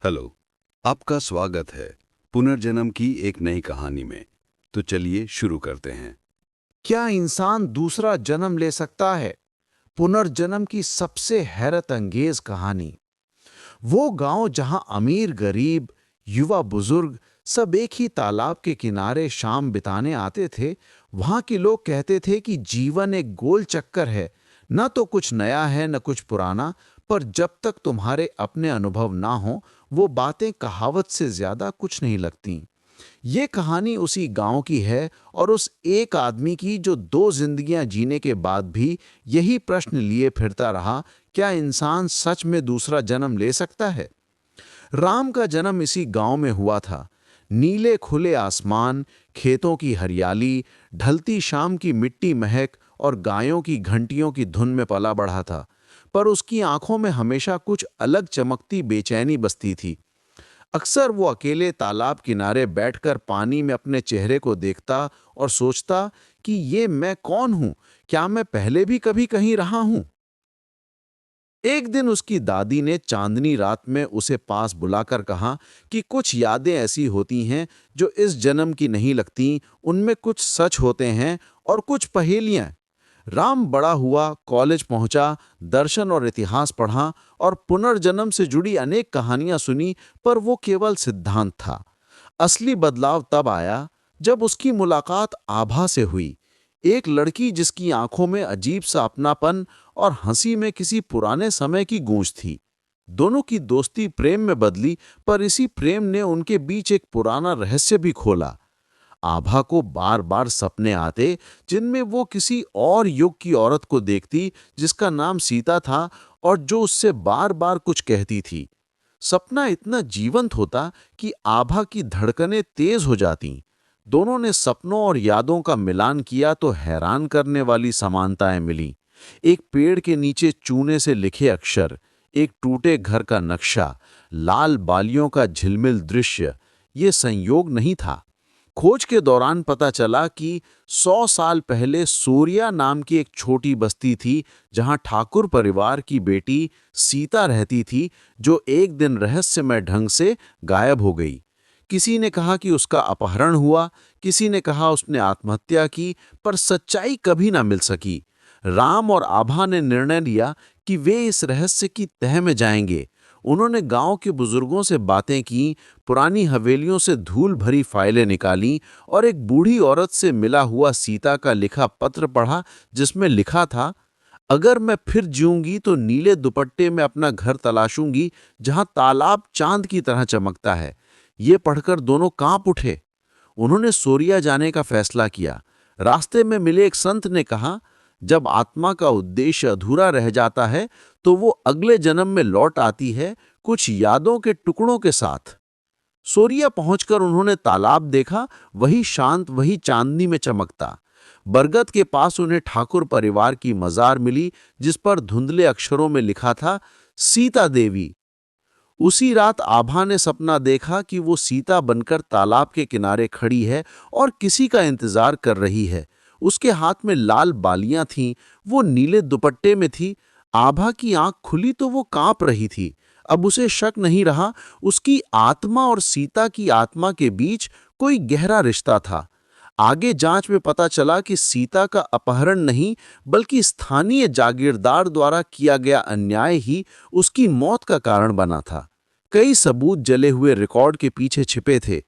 Hello, आपका स्वागत है पुनर्जन्म की एक नई कहानी में। तो चलिए शुरू करते हैं। क्या इंसान दूसरा जन्म ले सकता है? पुनर्जन्म की सबसे हैरत अंगेज कहानी। वो गांव जहां अमीर गरीब, युवा बुजुर्ग सब एक ही तालाब के किनारे शाम बिताने आते थे। वहां के लोग कहते थे कि जीवन एक गोल चक्कर है, न तो कुछ नया है न कुछ पुराना। पर जब तक तुम्हारे अपने अनुभव ना हो, वो बातें कहावत से ज्यादा कुछ नहीं लगती। ये कहानी उसी गांव की है, और उस एक आदमी की जो दो जिंदगियां जीने के बाद भी यही प्रश्न लिए फिरता रहा, क्या इंसान सच में दूसरा जन्म ले सकता है? राम का जन्म इसी गांव में हुआ था। नीले खुले आसमान, खेतों की हरियाली, ढलती शाम की मिट्टी महक और गायों की घंटियों की धुन में पला बढ़ा था। पर उसकी आंखों में हमेशा कुछ अलग चमकती बेचैनी बसती थी। अक्सर वो अकेले तालाब किनारे बैठकर पानी में अपने चेहरे को देखता और सोचता कि ये मैं कौन हूं? क्या मैं पहले भी कभी कहीं रहा हूं? एक दिन उसकी दादी ने चांदनी रात में उसे पास बुलाकर कहा कि कुछ यादें ऐसी होती हैं जो इस जन्म की नहीं लगती, उनमें कुछ सच होते हैं और कुछ पहेलियां। राम बड़ा हुआ, कॉलेज पहुंचा, दर्शन और इतिहास पढ़ा और पुनर्जन्म से जुड़ी अनेक कहानियां सुनी, पर वो केवल सिद्धांत था। असली बदलाव तब आया जब उसकी मुलाकात आभा से हुई। एक लड़की जिसकी आंखों में अजीब सा अपनापन और हंसी में किसी पुराने समय की गूंज थी। दोनों की दोस्ती प्रेम में बदली, पर इसी प्रेम ने उनके बीच एक पुराना रहस्य भी खोला। आभा को बार बार सपने आते जिनमें वो किसी और युग की औरत को देखती जिसका नाम सीता था, और जो उससे बार बार कुछ कहती थी। सपना इतना जीवंत होता कि आभा की धड़कनें तेज हो जातीं। दोनों ने सपनों और यादों का मिलान किया तो हैरान करने वाली समानताएं मिली। एक पेड़ के नीचे चूने से लिखे अक्षर, एक टूटे घर का नक्शा, लाल बालियों का झिलमिल दृश्य। ये संयोग नहीं था। खोज के दौरान पता चला कि 100 साल पहले सूर्या नाम की एक छोटी बस्ती थी जहां ठाकुर परिवार की बेटी सीता रहती थी, जो एक दिन रहस्यमय ढंग से गायब हो गई। किसी ने कहा कि उसका अपहरण हुआ, किसी ने कहा उसने आत्महत्या की, पर सच्चाई कभी ना मिल सकी। राम और आभा ने निर्णय लिया कि वे इस रहस्य की तह में जाएंगे। उन्होंने गांव के बुजुर्गों से बातें की, पुरानी हवेलियों से धूल भरी फाइलें निकालीं और एक बूढ़ी औरत से मिला हुआ सीता का लिखा पत्र पढ़ा, जिसमें लिखा था, अगर मैं फिर जीऊंगी तो नीले दुपट्टे में अपना घर तलाशूंगी जहां तालाब चांद की तरह चमकता है। ये पढ़कर दोनों कांप उठे। उन्होंने सोरिया जाने का फैसला किया। रास्ते में मिले एक संत ने कहा, जब आत्मा का उद्देश्य अधूरा रह जाता है तो वो अगले जन्म में लौट आती है, कुछ यादों के टुकड़ों के साथ। सोरिया पहुंचकर उन्होंने तालाब देखा, वही शांत, वही चांदनी में चमकता। बरगद के पास उन्हें ठाकुर परिवार की मजार मिली, जिस पर धुंधले अक्षरों में लिखा था, सीता देवी। उसी रात आभा ने सपना देखा कि वो सीता बनकर तालाब के किनारे खड़ी है और किसी का इंतजार कर रही है। उसके हाथ में लाल बालियां थीं, वो नीले दुपट्टे में थी। आभा की आंख खुली तो वो कांप रही थी। अब उसे शक नहीं रहा, उसकी आत्मा और सीता की आत्मा के बीच कोई गहरा रिश्ता था। आगे जांच में पता चला कि सीता का अपहरण नहीं, बल्कि स्थानीय जागीरदार द्वारा किया गया अन्याय ही उसकी मौत का कारण बना था। कई सबूत जले हुए रिकॉर्ड के पीछे छिपे थे।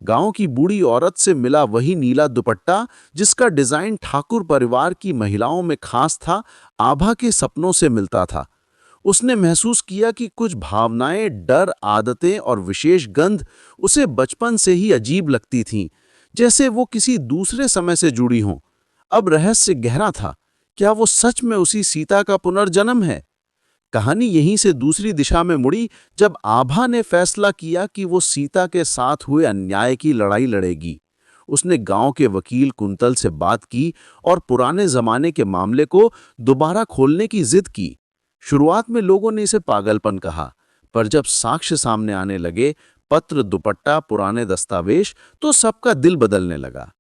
गांव की बूढ़ी औरत से मिला वही नीला दुपट्टा, जिसका डिजाइन ठाकुर परिवार की महिलाओं में खास था, आभा के सपनों से मिलता था। उसने महसूस किया कि कुछ भावनाएं, डर, आदतें और विशेष गंध उसे बचपन से ही अजीब लगती थीं, जैसे वो किसी दूसरे समय से जुड़ी हों। अब रहस्य गहरा था। क्या वो सच में उसी सीता का पुनर्जन्म है? कहानी यहीं से दूसरी दिशा में मुड़ी जब आभा ने फैसला किया कि वो सीता के साथ हुए अन्याय की लड़ाई लड़ेगी। उसने गांव के वकील कुंतल से बात की और पुराने जमाने के मामले को दोबारा खोलने की जिद की। शुरुआत में लोगों ने इसे पागलपन कहा, पर जब साक्ष्य सामने आने लगे, पत्र, दुपट्टा, पुराने दस्तावेज, तो सबका दिल बदलने लगा।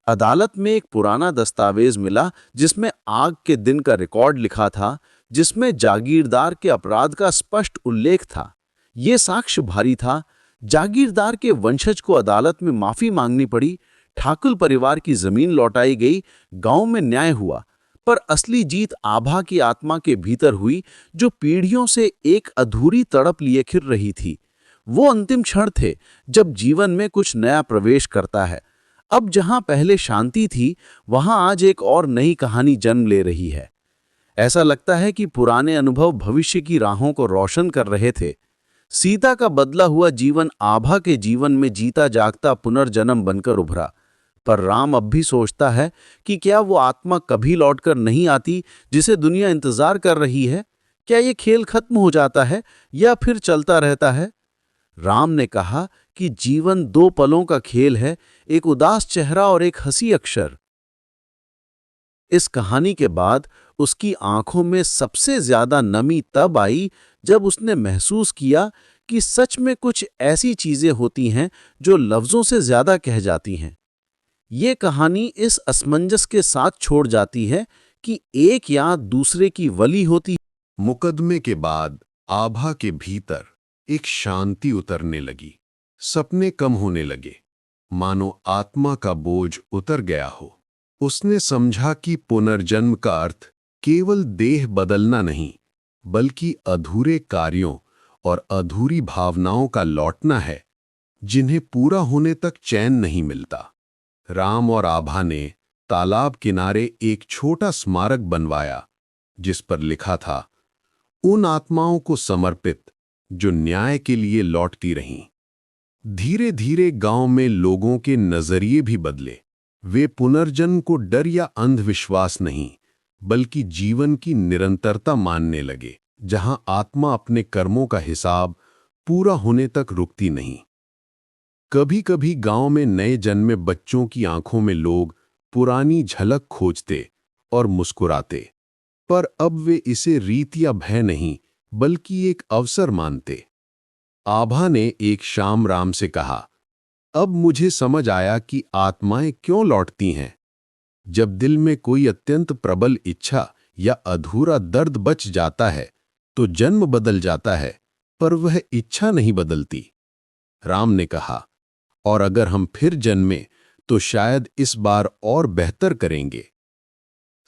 अदालत में एक पुराना दस्तावेज मिला जिसमें आग के दिन का रिकॉर्ड लिखा था, जिसमें जागीरदार के अपराध का स्पष्ट उल्लेख था। ये साक्ष्य भारी था। जागीरदार के वंशज को अदालत में माफी मांगनी पड़ी, ठाकुर परिवार की जमीन लौटाई गई, गांव में न्याय हुआ। पर असली जीत आभा की आत्मा के भीतर हुई, जो पीढ़ियों से एक अधूरी तड़प लिए खिर रही थी। वो अंतिम क्षण थे जब जीवन में कुछ नया प्रवेश करता है। अब जहां पहले शांति थी, वहां आज एक और नई कहानी जन्म ले रही है। ऐसा लगता है कि पुराने अनुभव भविष्य की राहों को रोशन कर रहे थे। सीता का बदला हुआ जीवन आभा के जीवन में जीता जागता पुनर्जन्म बनकर उभरा। पर राम अब भी सोचता है कि क्या वो आत्मा कभी लौटकर नहीं आती जिसे दुनिया इंतजार कर रही है? क्या ये खेल खत्म हो जाता है या फिर चलता रहता है? राम ने कहा कि जीवन दो पलों का खेल है, एक उदास चेहरा और एक हंसी अक्षर। इस कहानी के बाद उसकी आंखों में सबसे ज्यादा नमी तब आई जब उसने महसूस किया कि सच में कुछ ऐसी चीजें होती हैं जो लफ्जों से ज्यादा कह जाती हैं। ये कहानी इस असमंजस के साथ छोड़ जाती है कि एक याद दूसरे की वली होती है। मुकदमे के बाद आभा के भीतर एक शांति उतरने लगी। सपने कम होने लगे, मानो आत्मा का बोझ उतर गया हो। उसने समझा कि पुनर्जन्म का अर्थ केवल देह बदलना नहीं, बल्कि अधूरे कार्यों और अधूरी भावनाओं का लौटना है, जिन्हें पूरा होने तक चैन नहीं मिलता। राम और आभा ने तालाब किनारे एक छोटा स्मारक बनवाया, जिस पर लिखा था, उन आत्माओं को समर्पित जो न्याय के लिए लौटती रहीं। धीरे धीरे गांव में लोगों के नजरिए भी बदले। वे पुनर्जन्म को डर या अंधविश्वास नहीं, बल्कि जीवन की निरंतरता मानने लगे, जहां आत्मा अपने कर्मों का हिसाब पूरा होने तक रुकती नहीं। कभी कभी गांव में नए जन्मे बच्चों की आंखों में लोग पुरानी झलक खोजते और मुस्कुराते, पर अब वे इसे रीत या भय नहीं, बल्कि एक अवसर मानते। आभा ने एक शाम राम से कहा, अब मुझे समझ आया कि आत्माएं क्यों लौटती हैं। जब दिल में कोई अत्यंत प्रबल इच्छा या अधूरा दर्द बच जाता है, तो जन्म बदल जाता है, पर वह इच्छा नहीं बदलती। राम ने कहा, और अगर हम फिर जन्में तो शायद इस बार और बेहतर करेंगे।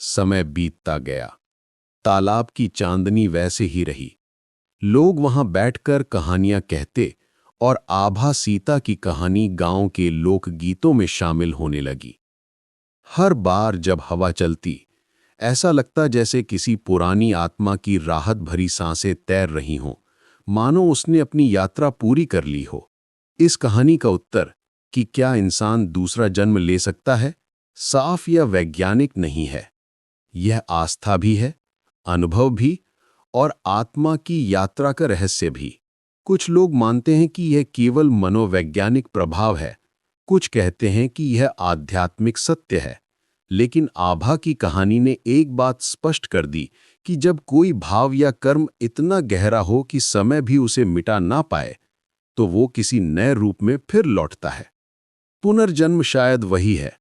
समय बीतता गया। तालाब की चांदनी वैसे ही रही। लोग वहां बैठकर कहानियां कहते और आभा सीता की कहानी गांव के लोकगीतों में शामिल होने लगी। हर बार जब हवा चलती, ऐसा लगता जैसे किसी पुरानी आत्मा की राहत भरी सांसें तैर रही हों, मानो उसने अपनी यात्रा पूरी कर ली हो। इस कहानी का उत्तर कि क्या इंसान दूसरा जन्म ले सकता है, साफ या वैज्ञानिक नहीं है। यह आस्था भी है, अनुभव भी, और आत्मा की यात्रा का रहस्य भी। कुछ लोग मानते हैं कि यह केवल मनोवैज्ञानिक प्रभाव है, कुछ कहते हैं कि यह आध्यात्मिक सत्य है। लेकिन आभा की कहानी ने एक बात स्पष्ट कर दी कि जब कोई भाव या कर्म इतना गहरा हो कि समय भी उसे मिटा ना पाए, तो वो किसी नए रूप में फिर लौटता है। पुनर्जन्म शायद वही है,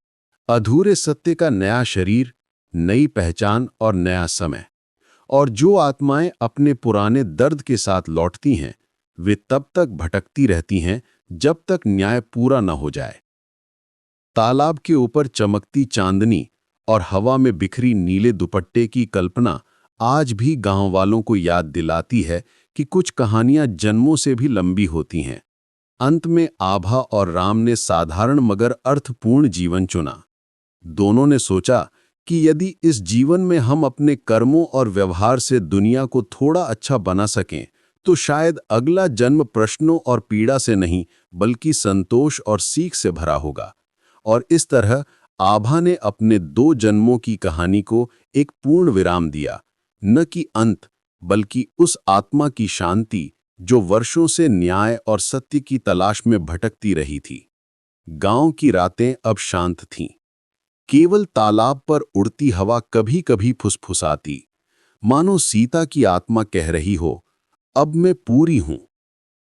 अधूरे सत्य का नया शरीर, नई पहचान और नया समय। और जो आत्माएं अपने पुराने दर्द के साथ लौटती हैं, वे तब तक भटकती रहती हैं जब तक न्याय पूरा न हो जाए। तालाब के ऊपर चमकती चांदनी और हवा में बिखरी नीले दुपट्टे की कल्पना आज भी गांव वालों को याद दिलाती है कि कुछ कहानियां जन्मों से भी लंबी होती हैं। अंत में आभा और राम ने साधारण मगर अर्थपूर्ण जीवन चुना। दोनों ने सोचा कि यदि इस जीवन में हम अपने कर्मों और व्यवहार से दुनिया को थोड़ा अच्छा बना सकें, तो शायद अगला जन्म प्रश्नों और पीड़ा से नहीं, बल्कि संतोष और सीख से भरा होगा। और इस तरह आभा ने अपने 2 जन्मों की कहानी को एक पूर्ण विराम दिया, न कि अंत, बल्कि उस आत्मा की शांति जो वर्षों से न्याय और सत्य की तलाश में भटकती रही थी। गांव की रातें अब शांत थीं। केवल तालाब पर उड़ती हवा कभी कभी फुसफुसाती, मानो सीता की आत्मा कह रही हो, अब मैं पूरी हूं।